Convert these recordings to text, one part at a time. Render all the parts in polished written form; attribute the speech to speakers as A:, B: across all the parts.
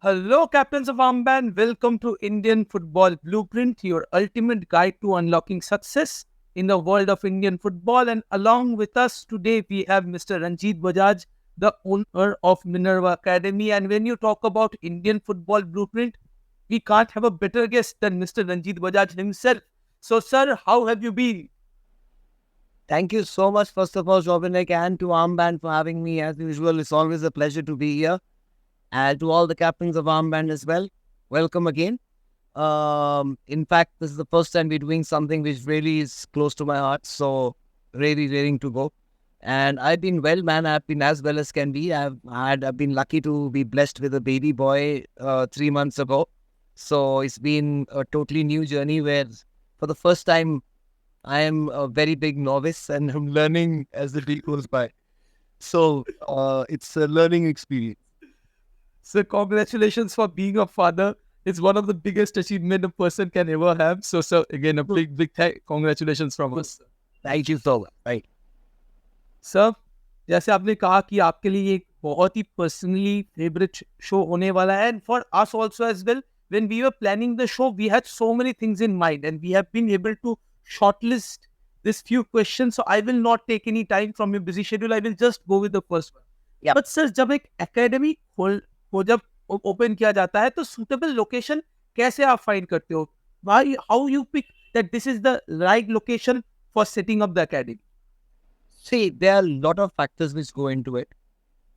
A: Hello, captains of Armband. Welcome to Indian Football Blueprint, your ultimate guide to unlocking success in the world of Indian football. And along with us today, we have Mr. Ranjit Bajaj, the owner of Minerva Academy. And when you talk about Indian Football Blueprint, we can't have a better guest than Mr. Ranjit Bajaj himself. So, sir, how have you been?
B: Thank you so much, first of all, Jovinik, and to Armband for having me. As usual, it's always a pleasure to be here. And to all the captains of Armband as well, welcome again. In fact, this is the first time we're doing something which really is close to my heart. So, really raring to go. And I've been well, man. I've been as well as can be. I've been lucky to be blessed with a baby boy 3 months ago. So it's been a totally new journey where, for the first time, I am a very big novice and I'm learning as the day goes by. So it's a learning experience.
A: So, congratulations for being a father. It's one of the biggest achievement a person can ever have. So, sir, again, a big congratulations from us.
B: Thank you so much. Right.
A: Sir जैसे आपने कहा कि आपके लिए ये एक बहुत ही personally favourite show होने वाला है and for us also as well when we were planning the show we had so many things in mind and we have been able to shortlist this few questions so I will not take any time from your busy schedule. I will just go with the first one.
B: Yep.
A: But sir जब एक academy को जब open किया जाता है तो suitable location कैसे आप फाइंड करते हो? Why, how you pick that this is the right location for setting up the academy?
B: See, there are a lot of factors which go into it.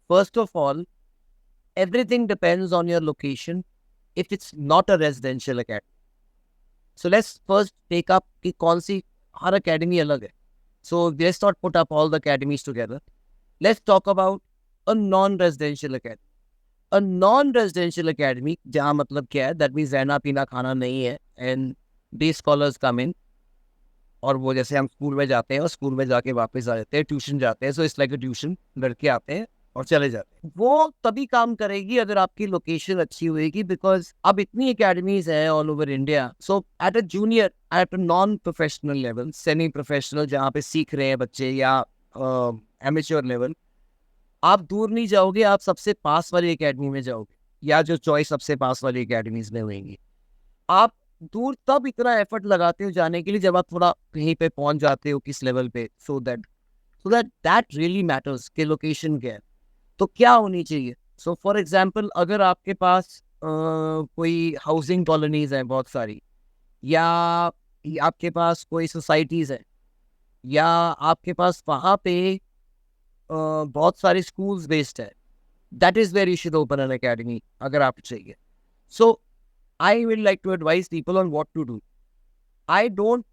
B: First of all, everything depends on your location if it's not a residential academy. So let's first take up कि कौन सी हर academy अलग है. So let's not put up all the academies together. Let's talk about a non-residential academy. A non-residential academy, जहाँ मतलब क्या है, that means रहना पीना खाना नहीं है and day scholars come in और वो जैसे हम स्कूल में जाते हैं और स्कूल में जाके वापस आ जाते हैं, ट्यूशन जाते हैं, so it's like a tuition, लड़के आते हैं और चले जाते हैं. वो तभी काम करेगी अगर आपकी लोकेशन अच्छी होगी, बिकॉज अब इतनी एकेडमीज हैं all over India. So at a junior, at a non professional level, semi professional जहाँ पे सीख रहे हैं बच्चे, या एमेच्योर लेवल, आप दूर नहीं जाओगे, आप सबसे पास वाली एकेडमी में जाओगे, या जो चॉइस सबसे पास वाली एकेडमीज में होंगी. आप दूर तब इतना एफर्ट लगाते हो जाने के लिए जब आप थोड़ा कहीं पे पहुंच जाते हो किस लेवल पे, सो दैट रियली मैटर्स कि लोकेशन क्या है. तो क्या होनी चाहिए? सो फॉर एग्जांपल, अगर आपके पास कोई हाउसिंग कॉलोनीज हैं बहुत सारी, या आपके पास कोई सोसाइटीज है, या आपके पास वहाँ पे बहुत सारे स्कूल्स बेस्ड है, that is where you should open an academy अगर आप चाहिए. सो I will like to advise people on what to do. I don't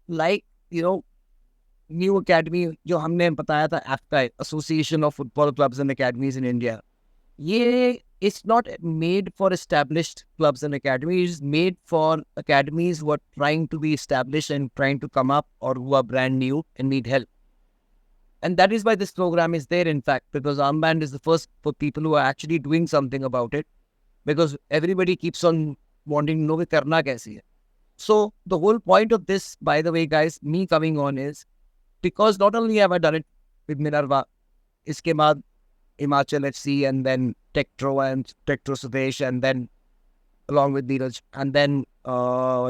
B: like, new academy जो हमने बताया था, AFCA, Association of Football Clubs and Academies in India. ये it's not made for established clubs and academies. It's made for academies who are trying to be established and trying to come up, or who are brand new and need help. And that is why this program is there, in fact, because Armband is the first for people who are actually doing something about it. Because everybody keeps on wanting to know कि करना कैसे है. So the whole point of this, by the way, guys, me coming on is because not only have I done it with Minerva, इसके बाद Himachal FC, and then Tektro Sudesh, and then along with Neeraj, and then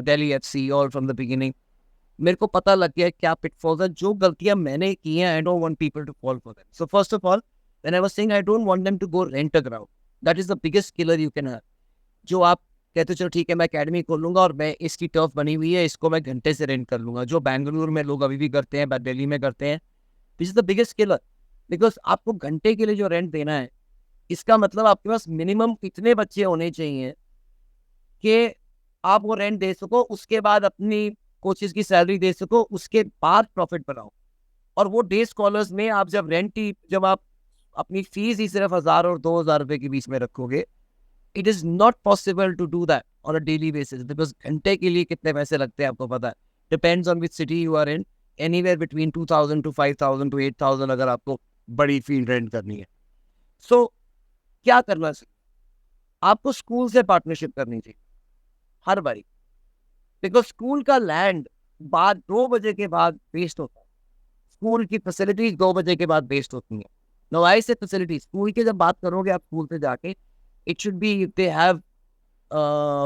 B: Delhi FC, all from the beginning. मेरे को पता लग गया क्या pitfalls है, जो गलतियां मैंने की हैं. I don't want people to fall for them. So first of all, when I was saying I don't want them to go rent a ground, that is the biggest killer you can have. जो आप कहते हो चलो ठीक है मैं academy खोल लूंगा और मैं इसकी टर्फ बनी हुई है, इसको मैं घंटे से रेंट कर लूंगा, जो बेंगलुरु में लोग अभी भी करते हैं, दिल्ली में करते हैं. This is the biggest killer, because आपको घंटे के लिए जो रेंट देना है, इसका मतलब आपके पास मिनिमम कितने बच्चे होने चाहिए कि आप वो रेंट दे सको, उसके बाद अपनी कोचेस की सैलरी दे सको, उसके बाद प्रॉफिट बनाओ. और वो डे स्कॉलर्स में आप जब आप अपनी फीस ही सिर्फ 1000 और 2000 रुपए के बीच में रखोगे, it is not possible to do that on a daily basis, because घंटे के लिए कितने पैसे लगते हैं आपको पता है. Depends on which city you are in, anywhere between 2000 to 5000 to 8000 अगर आपको बड़ी फील्ड रेंट करनी है. So क्या करना चाहिए? आपको स्कूल से पार्टनरशिप करनी चाहिए हर बारी, बिकॉज स्कूल का लैंड बाद 2 बजे के बाद वेस्ट होता है. स्कूल की फैसिलिटीज 2 बजे के बाद वेस्ट होती है. नो, आई से फैसिलिटी, स्कूल की जब बात करोगे आप स्कूल से जाके, it should be, if they have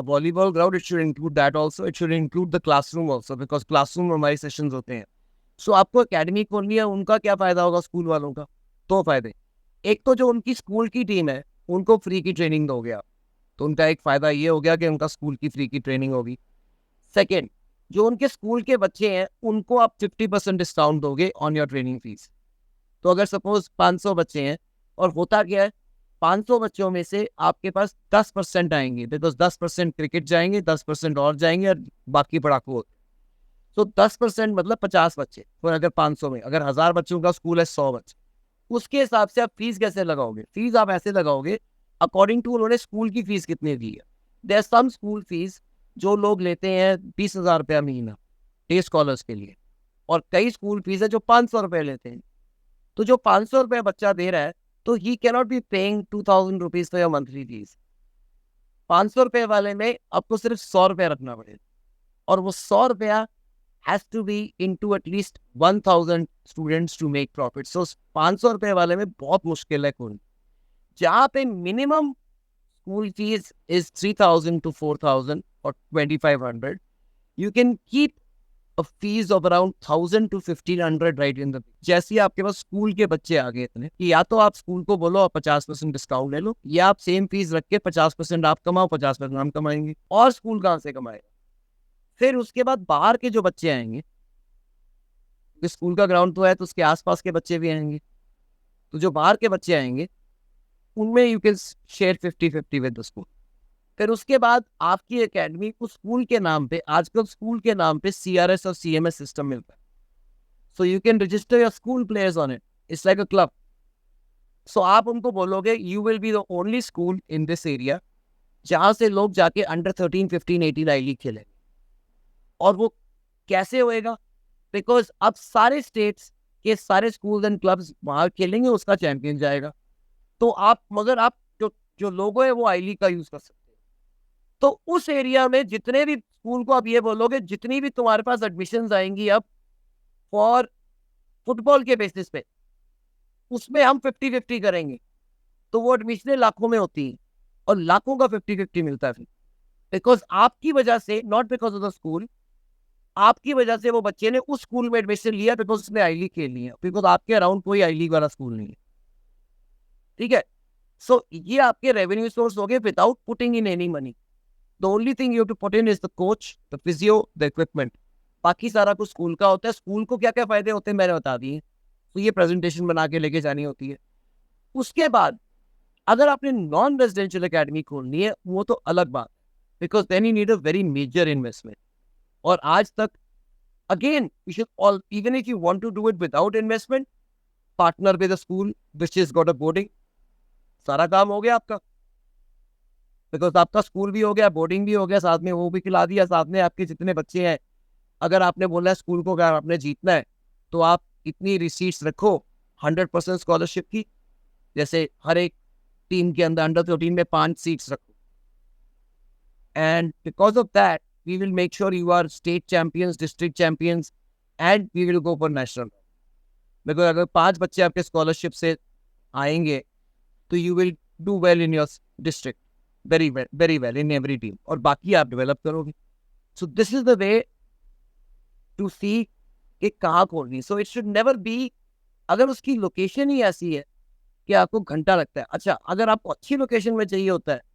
B: volleyball ground, it should include that also. It should include the classroom also, because classroom में हमारी सेशंस होते हैं. सो आपको एकेडमी खोलनी है, उनका क्या फायदा होगा स्कूल वालों का? दो फायदे. एक तो जो उनकी स्कूल की टीम है उनको फ्री की ट्रेनिंग दोगे आप, तो उनका एक फायदा ये हो गया कि उनका स्कूल की फ्री की ट्रेनिंग होगी. सेकेंड, जो उनके स्कूल के बच्चे हैं उनको आप 50% डिस्काउंट दोगे ऑन योर ट्रेनिंग फीस. तो अगर सपोज 500 बच्चे हैं, और होता क्या है, 500 बच्चों में से आपके पास 10% आएंगे, बिकॉज 10% क्रिकेट जाएंगे, 10% और जाएंगे, और बाकी पढ़ाकू होते. तो 10% मतलब 50 बच्चे. और अगर 500 में, अगर 1000 बच्चों का स्कूल है, 100 बच्चे, उसके हिसाब से आप फीस कैसे लगाओगे? फीस आप ऐसे लगाओगे अकॉर्डिंग टू उन्होंने स्कूल की फीस कितनी दी है. देयर सम स्कूल फीस जो लोग लेते हैं 20,000 रुपया महीना डे स्कॉलर्स के लिए, और कई स्कूल फीस है जो 500 रुपये लेते हैं. तो जो 500 रुपये बच्चा दे रहा है, तो ही cannot be paying 2000 rupees for your monthly fees. 500 रुपये वाले में आपको सिर्फ 100 रुपया रखना पड़ेगा, और वो 100 रुपया has to be into at least 1000 students to make profit. So 500 रुपये वाले में बहुत मुश्किल है खोलना. जहाँ पे minimum school fees is 3000 to 4000 or 2500, you can keep a fees of around 1000 to 1500 right in the. जैसे ही आपके पास स्कूल के बच्चे आ गए इतने कि या तो आप स्कूल को बोलो आप 50% डिस्काउंट ले लो, या आप सेम फीस रख के 50% आप कमाओ, 50% हम कमाएंगे. और स्कूल कहाँ से कमाएगा? फिर उसके बाद बाहर के जो बच्चे आएंगे, स्कूल का ग्राउंड तो है, तो उसके आसपास के बच्चे भी आएंगे. तो जो बाहर के बच्चे आएंगे उनमें you can share 50-50 with the school. फिर उसके बाद आपकी एकेडमी को स्कूल के नाम पे, आजकल स्कूल के नाम पे CRS और CMS सिस्टम मिलता है. So you can register your school players on it. It's like a club. So आप उनको बोलोगे you will be the only school in this area जहाँ से लोग जाके अंडर 13, 15, 18 आई लीग खेलेंगे. और वो कैसे होएगा? बिकॉज अब सारे स्टेट्स के सारे स्कूल्स एंड क्लब्स वहां खेलेंगे, उसका चैंपियन जाएगा. तो आप, मगर आप जो लोगो है वो आई लीग का यूज कर सकते हैं. तो उस एरिया में जितने भी स्कूल को आप ये बोलोगे, जितनी भी तुम्हारे पास एडमिशंस आएंगी अब फॉर फुटबॉल के बेसिस पे, उसमें हम 50-50 करेंगे. तो वो एडमिशन लाखों में होती है, और लाखों का 50-50 मिलता है. बिकॉज आपकी वजह से, not because of the school, आपकी वजह से वो बच्चे ने उस स्कूल में एडमिशन लिया बिकॉज उसने आई लीग खेलनी है. बिकॉज आपके अराउंड कोई आई लीग वाला स्कूल नहीं है. ठीक है. सो ये आपके रेवेन्यू सोर्स हो गए without putting in any money. The only thing you have to put in is the coach, the physio, the equipment. बाकी सारा कुछ स्कूल का होता है. स्कूल को क्या क्या फायदे होते हैं मैंने बता दिए. तो ये प्रेजेंटेशन बना के लेके जानी होती है. उसके बाद अगर आपने नॉन रेजिडेंशियल एकेडमी खोलनी है, वो तो अलग बात है, because then you need a very major investment. और आज तक again you should all, even if you want to do it without investment, partner with a school which has got a boarding. सारा काम हो गया आपका, बिकॉज आपका school भी हो गया, बोर्डिंग भी हो गया, साथ में वो भी खिला दिया, साथ में आपके जितने बच्चे हैं. अगर आपने बोला है स्कूल को अगर आपने जीतना है, तो आप इतनी रिसीट्स रखो 100% स्कॉलरशिप की. जैसे हर एक टीम के अंदर अंडर 13 में 5 सीट्स रखो. And because of that we will make sure you are state champions, district champions, and we will go for national. Because अगर 5 बच्चे आपके स्कॉलरशिप से आएंगे, तो you will do well in your district, very well in every team, और बाकी आप develop करोगे. So this is the way to see कि कहाँ खोलनी. So it should never be, अगर उसकी लोकेशन ही ऐसी है कि आपको घंटा लगता है. अच्छा, अगर आपको अच्छी लोकेशन में चाहिए होता है,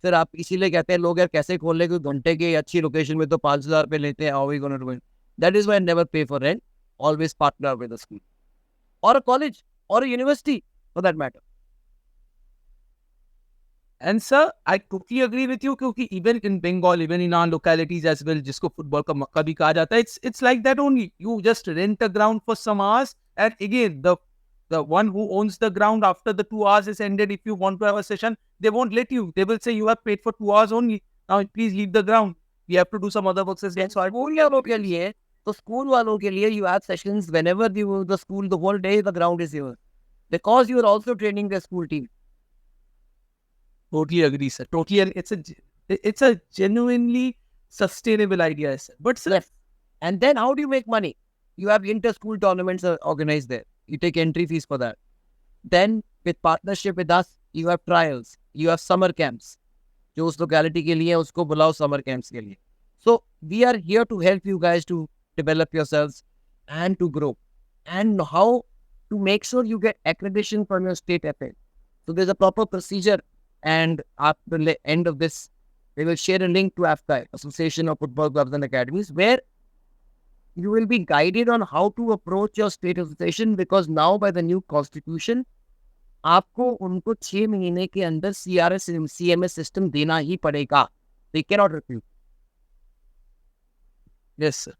B: फिर आप इसीलिए कहते हैं लोग यार कैसे खोल ले, कोई घंटे के अच्छी लोकेशन में तो 5000 रुपये लेते हैं. How we gonna do it? That is why never pay for rent, always partner with a school और अ कॉलेज और a university for that matter.
A: And sir, I totally agree with you, क्योंकि even in Bengal, even in our localities as well, जिसको football का मक्का भी कहा जाता है, it's like that only. You just rent a ground for some hours, and again the one who owns the ground, after the 2 hours is ended, if you want to have a session, they won't let you. They will say you have paid for 2 hours only. Now please leave the ground. We have to do some other works as well. So
B: school वालों के लिए, तो school वालों के लिए you have sessions whenever you the school, the whole day the ground is yours, because you are also training the school team.
A: totally agree, sir. Totally, and it's a genuinely sustainable idea, sir. But sir,
B: Yes. And then how do you make money? You have inter-school tournaments organized there. You take entry fees for that. Then with partnership with us, you have trials. You have summer camps, जो उस locality के लिए उसको बुलाओ summer camps के लिए. So we are here to help you guys to develop yourselves and to grow, and how to make sure you get accreditation from your state FA. So there's a proper procedure, and after the end of this, we will share a link to AFCA, Association of Football Clubs and Academies, where you will be guided on how to approach your state association, because now by the new constitution, आपको उनको 6 महीने के अंदर CRS CMS system देना ही पड़ेगा. They cannot refuse.
A: Yes, sir.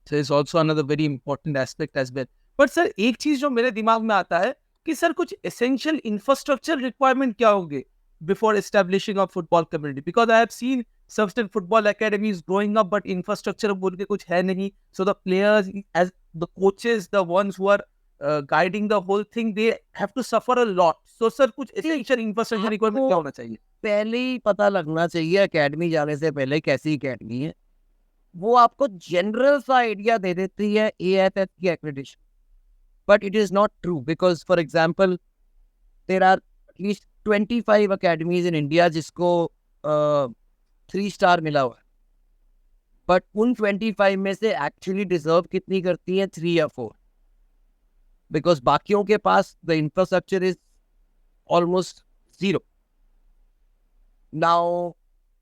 A: So it's also another very important aspect as well. But sir, एक चीज जो मेरे दिमाग में आता है कि सर कुछ essential infrastructure requirement क्या होंगे before establishing a football community? Because I have seen certain football academies growing up, but infrastructure बोल के कुछ है नहीं. So the players, as the coaches, the ones who are guiding the whole thing, they have to suffer a lot. So sir, कुछ essential infrastructure requirement क्या होना चाहिए?
B: पहले ही पता लगना चाहिए अकेडमी जाने से पहले कैसी अकेडमी है. वो आपको जनरल सा आइडिया दे देती है AFF की accreditation, but it is not true, because for example there are at least 25 academies in India जिसको 3 स्टार मिला हुआ है, बट उन 25 में से एक्चुअली डिजर्व कितनी करती है? 3 या 4, बिकॉज बाकियों के पास the infrastructure is almost zero. Now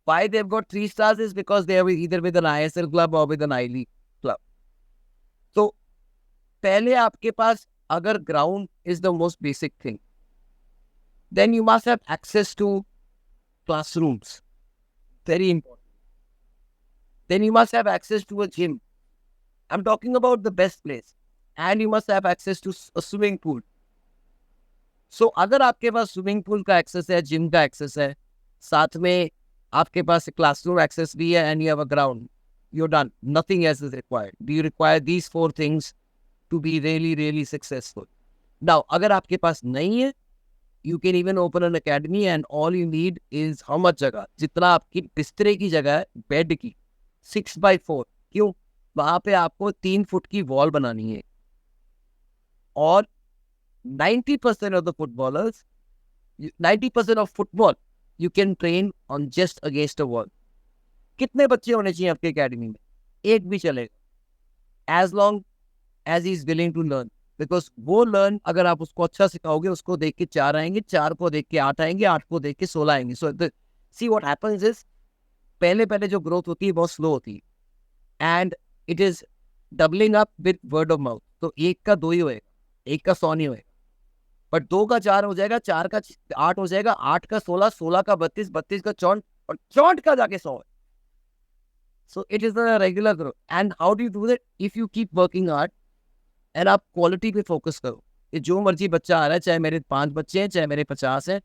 B: why they've got 3 stars is because they are either with an ISL club or with an I-League club. So, पहले आपके पास अगर ground is the most basic thing, then you must have access to classrooms. Very important. Then you must have access to a gym. I'm talking about the best place. And you must have access to a swimming pool. So, अगर आपके पास swimming pool का access है, gym का access है, साथ में आपके पास classroom access भी है, and you have a ground, you're done. Nothing else is required. Do you require these 4 things to be really, really successful? Now, अगर आपके पास नहीं है, you can even open an academy, and all you need is how much जगह? जितना आपकी बिस्तरे की जगह है, बेड की, 6x4. क्यों? वहाँ पे आपको 3 फुट की वॉल बनानी है, और 90% of the footballers, 90% of football you can train on just against a wall. कितने बच्चे होने चाहिए आपके एकेडमी में? एक भी चलेगा, as long as he is willing to learn. Because वो learn, अगर आप उसको अच्छा सिखाओगे, उसको देख के 4 आएंगे, 4 को देख के 8 आएंगे, 8 को देख के 16 आएंगे. So see what happens is, पहले जो ग्रोथ होती है बहुत स्लो होती है, and it is doubling up with word of mouth. तो 1 का 2 ही होएगा, 1 का 100 नहीं होएगा, बट 2 का 4 हो जाएगा, 4 का 8 हो जाएगा, 8 का 16, 16 का 32, 32 का 64, और 64 का जाके 100 है. So it is a regular growth. And how do you do that? If you keep working hard and आप क्वालिटी पे फोकस करो. ये जो मर्जी बच्चा आ रहा है, चाहे मेरे 5 बच्चे हैं, चाहे मेरे 50 हैं,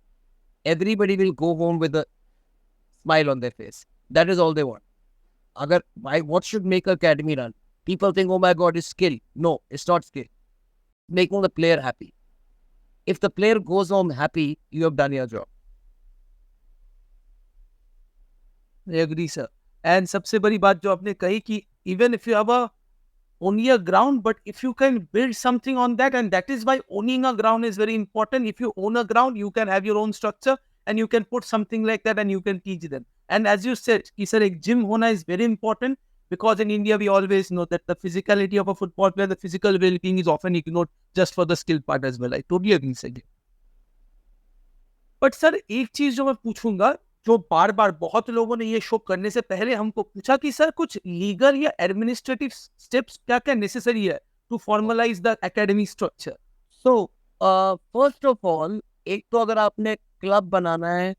B: everybody will go home with a smile on their face. That is all they want. अगर what should make academy run? People think, oh my God, it's skill. No, it's not skill. Making the player happy. If the player goes home happy, you have done your job.
A: I agree, sir. And सबसे बड़ी बात जो आपने कही कि even if you have only a ground, but if you can build something on that, and that is why owning a ground is very important. If you own a ground, you can have your own structure, and you can put something like that, and you can teach them. And as you said, कि sir, एक gym होना is very important. Because in India, we always know that the physicality of a football player, the physical well-being is often ignored just for the skill part as well. I totally agree, sir. But sir, एक चीज जो मैं पूछूंगा, जो बार बार बहुत लोगों ने ये शो करने से पहले हमको पूछा कि सर कुछ लीगल या एडमिनिस्ट्रेटिव स्टेप्स क्या क्या नेसेसरी है to formalise the academy structure?
B: So first of all, एक तो अगर आपने क्लब बनाना है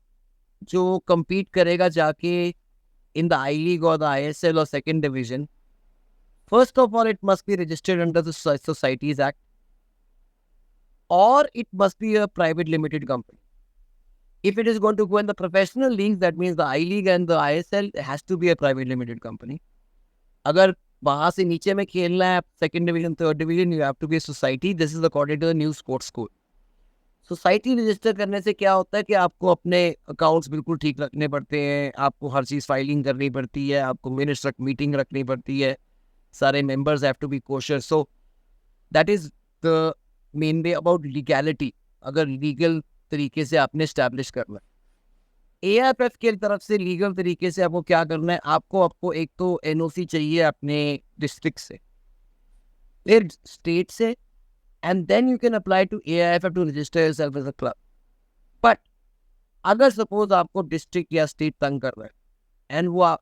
B: जो compete करेगा जाके in the I-League or the ISL or second division, first of all, it must be registered under the Societies Act, or it must be a private limited company. If it is going to go in the professional leagues, that means the I-League and the ISL, it has to be a private limited company. अगर वहाँ से नीचे में खेलना है, second division, third division, you have to be a society. This is according to the new sports code. Society register करने से क्या होता है कि आपको अपने अकाउंट्स बिल्कुल ठीक रखने पड़ते हैं, आपको हर चीज़ फाइलिंग करनी पड़ती है, आपको मिनट्स मीटिंग रखनी पड़ती है, सारे members have to be kosher. So that is the main way about legality. अगर लीगल तरीके से आपने इस्टेब्लिश करना है, AIFF की तरफ से लीगल तरीके से आपको क्या करना है, आपको एक तो NOC चाहिए अपने डिस्ट्रिक्ट से, फिर स्टेट से, and then you can apply to AIFF to register yourself as a club. But अगर सपोज आपको डिस्ट्रिक्ट या स्टेट तंग कर रहा है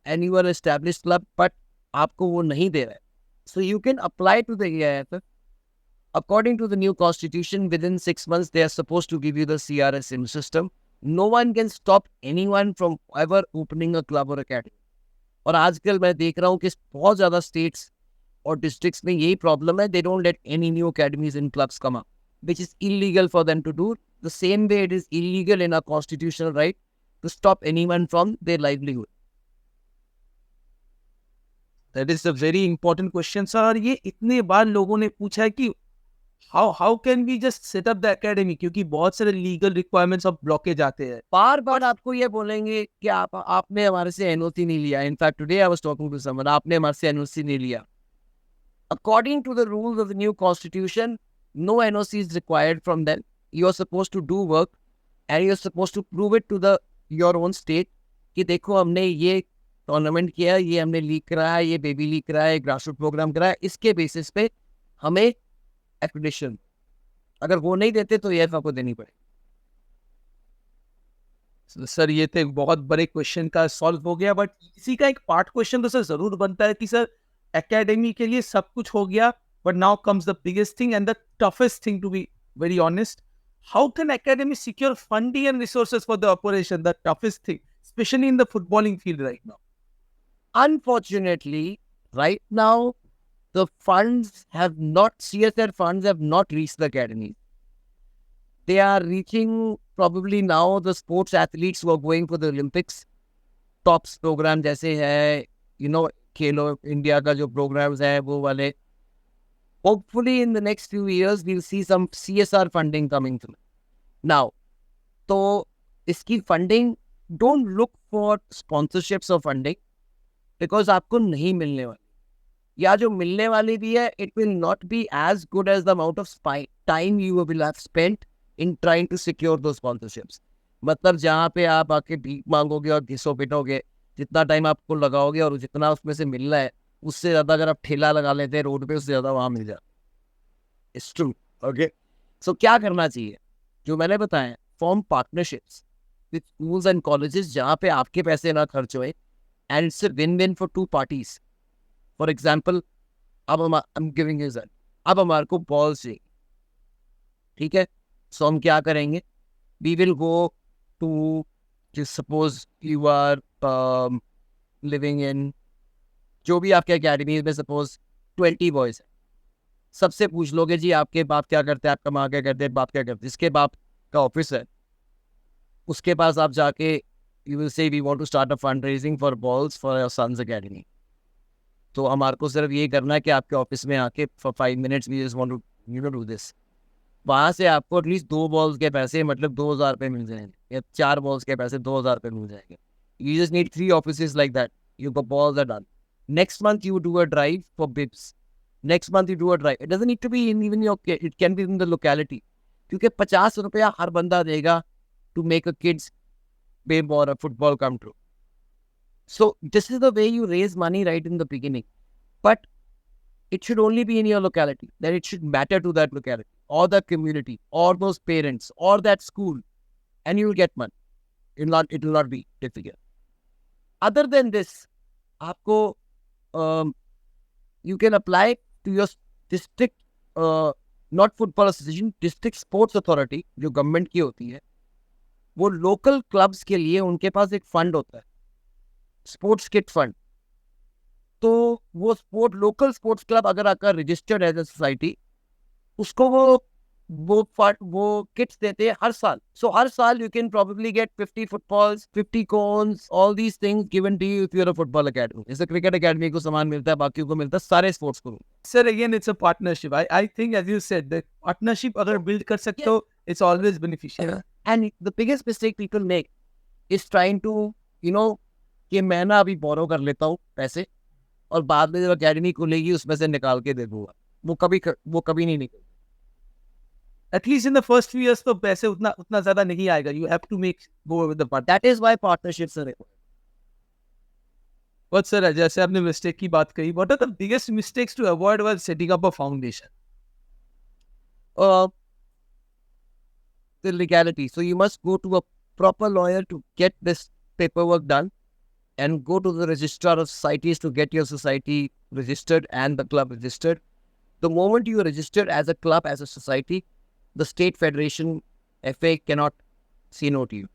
B: and you are established club but आपको वो नहीं दे रहा है, so you can apply to the AIFF. According to the new constitution, within 6 months they are supposed to give you the CRSM system. No one can stop anyone from ever opening a club or academy. और आजकल मैं देख रहा हूँ कि बहुत ज़्यादा states और districts में यही प्रॉब्लम है. They don't let any new academies and clubs come up, which is illegal for them to do. The same way it is illegal in our constitutional right to stop anyone from their livelihood.
A: That is a very important question, sir. और ये इतने बार लोगों ने पूछा है कि how can we just set up the academy, क्योंकि बहुत सारे legal requirements of blockage आते हैं.
B: बार बार आपको ये बोलेंगे कि आपने हमारे से NOC नहीं लिया. In fact, today I was talking to someone, आपने हमारे से NOC नहीं लिया. According to the rules of the new constitution, no NOC is required from them. You are supposed to do work and you are supposed to prove it to your own state कि देखो हमने ये tournament किया, ये हमने league कराया, ये baby league कराया, ग्रासरूट प्रोग्राम कराया, इसके बेसिस पे हमें एक्रेडिटेशन. अगर वो नहीं देते तो ये आपको देनी पड़ेगी.
A: सर ये तो एक बहुत बड़े क्वेश्चन का सॉल्व हो गया, बट इसी का एक पार्ट क्वेश्चन तो सर जरूर बनता है कि सर एकेडमी के लिए सब कुछ हो गया, but now comes the biggest thing and the toughest thing, to be very honest. How can academy secure funding and resources for the operation? The toughest thing, specially in the footballing field right now.
B: Unfortunately, right now, the CSR funds have not reached the academies. They are reaching probably now the sports athletes who are going for the Olympics. TOPS programme जैसे है, खेलो India का जो programmes है वो वाले. Hopefully in the next few years we'll see some CSR funding coming through. Now, तो इसकी funding, don't look for sponsorships or funding because आपको नहीं मिलने वाली, या जो मिलने वाली भी है it will not be as good as the amount of time you will have spent in trying to secure those sponsorships. मतलब जहाँ पे आप आके भीख मांगोगे और घिसो पिटोगे, जितना टाइम आपको लगाओगे और जितना उसमें से मिल रहा है उससे ज़्यादा अगर आप ठेला लगा लेते हैं रोड पे, उससे ज़्यादा वहाँ मिल जाए. It's true. ओके, सो क्या करना चाहिए? जो मैंने बताया, form partnerships with schools and colleges जहाँ पे आपके पैसे ना खर्च होए, and it's a win-win for two parties. For example, अब हमारे को बॉल चाहिए, ठीक है, सो हम क्या करेंगे? We will go to, suppose you are living in, जो भी आपके अकेडमी में सपोज 20 बॉयज है, सबसे पूछ लोगे जी आपके बाप क्या करते हैं, आपका माँ क्या करते हैं, बाप क्या करते हैं. जिसके बाप का ऑफिस है उसके पास आप जाके you will say we want to start a fund raising for balls for your son's academy. तो हमारे को सिर्फ ये करना है कि आपके ऑफिस में आके for 5 minutes we just want to do this. वहाँ से आपको एटलीस्ट 2 बॉल्स के पैसे मतलब 2,000 रुपये मिल जाएंगे, या 4 बॉल्स के पैसे 2,000 रुपये मिल जाएंगे. You just need 3 offices like that. You got balls are done. Next month you do a drive for bibs. Next month you do a drive. It doesn't need to be in even your, it can be in the locality. क्योंकि 50 रुपया हर बंदा देगा to make a kid's babe or a football come true. So this is the way you raise money right in the beginning. But it should only be in your locality. That it should matter to that locality or the community or those parents or that school, and you will get money. It will not be difficult. Other than this, आपको you can apply to your district not football association, district sports authority जो government की होती है. वो local clubs के लिए उनके पास एक फंड होता है, स्पोर्ट्स किट फंड. तो वो लोकल स्पोर्ट्स क्लब अगर आपका रजिस्टर्ड एज ए सोसाइटी, उसको वो किट्स देते हैं हर साल. सो हर साल you can probably get 50 footballs, 50 cones, all these things given to you if you are a football academy. जैसे क्रिकेट अकेडमी को सामान मिलता है, बाकी को मिलता है सारे स्पोर्ट्स को.
A: Sir again it's a partnership. I think as you said the partnership अगर बिल्ड कर सकते हो it's always beneficial.
B: And the biggest mistake people make is trying to कि मैं ना अभी बोरो कर लेता हूँ पैसे और बाद में जब अकेडमी खुलेगी उसमें से निकाल के दे दूंगा. वो कभी नहीं निकलता.
A: At least in the first few years तो पैसे उतना ज़्यादा नहीं आएगा. You have to go with the part.
B: That is why partnerships are required.
A: But sir, जैसे आपने mistake की बात कही, what are the biggest mistakes to avoid while setting up a foundation?
B: The legality. So you must go to a proper lawyer to get this paperwork done, and go to the registrar of societies to get your society registered and the club registered. The moment you are registered as a club, as a society, the state federation, FA cannot say no to you.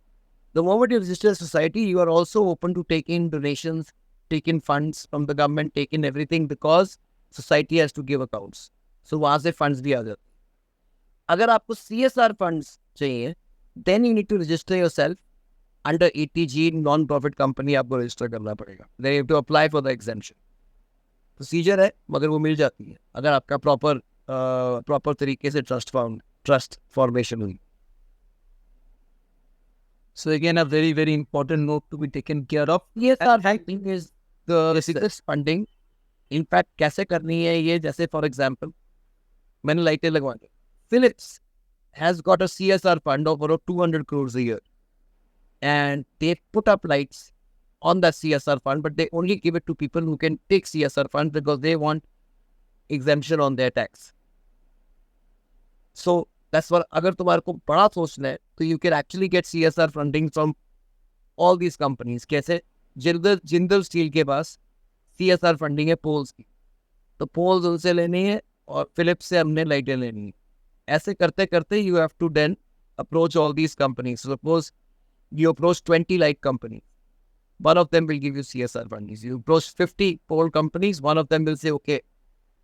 B: The moment you register a society, you are also open to take in donations, take in funds from the government, take in everything, because society has to give accounts. So वहाँ से funds भी आ जाते हैं. अगर आपको CSR funds चाहिए, then you need to register yourself under ATG, non-profit company आपको register करना पड़ेगा. Then you have to apply for the exemption. Procedure है, मगर वो मिल जाती है अगर आपका proper तरीके से trust formation हुई.
A: So again, a very, very important note to be taken care of.
B: CSR funding is the biggest funding. In fact, कैसे करनी है ये, जैसे for example, मैंने लाइटें लगवानी. Philips has got a CSR fund of around 200 crores a year. And they put up lights on the CSR fund, but they only give it to people who can take CSR fund because they want exemption on their tax. So that's what, अगर तुम्हारे को बड़ा सोचना है, तो you can actually get CSR funding from all these companies. कैसे? Jindal steel के पास CSR funding है पोल्स की, तो पोल्स उनसे लेनी है और फिलिप्स से हमने लाइटें लेनी है. ऐसे करते करते you have to then approach all these companies. So suppose you approach 20 light companies, one of them will give you CSR funding. You approach 50 pole companies, one of them will say, okay,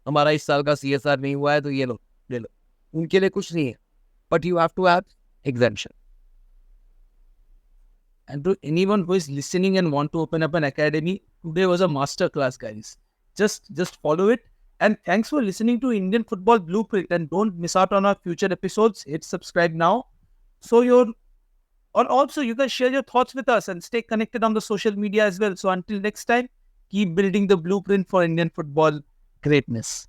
B: हमारा इस साल का CSR नहीं हुआ है तो ये लो, ले लो. उनके लिए कुछ नहीं है, but you have to have exemption.
A: And to anyone who is listening and want to open up an academy, today was a master class, guys. Just follow it. And thanks for listening to Indian Football Blueprint. And don't miss out on our future episodes. Hit subscribe now. Or also you can share your thoughts with us and stay connected on the social media as well. So until next time, keep building the blueprint for Indian football greatness.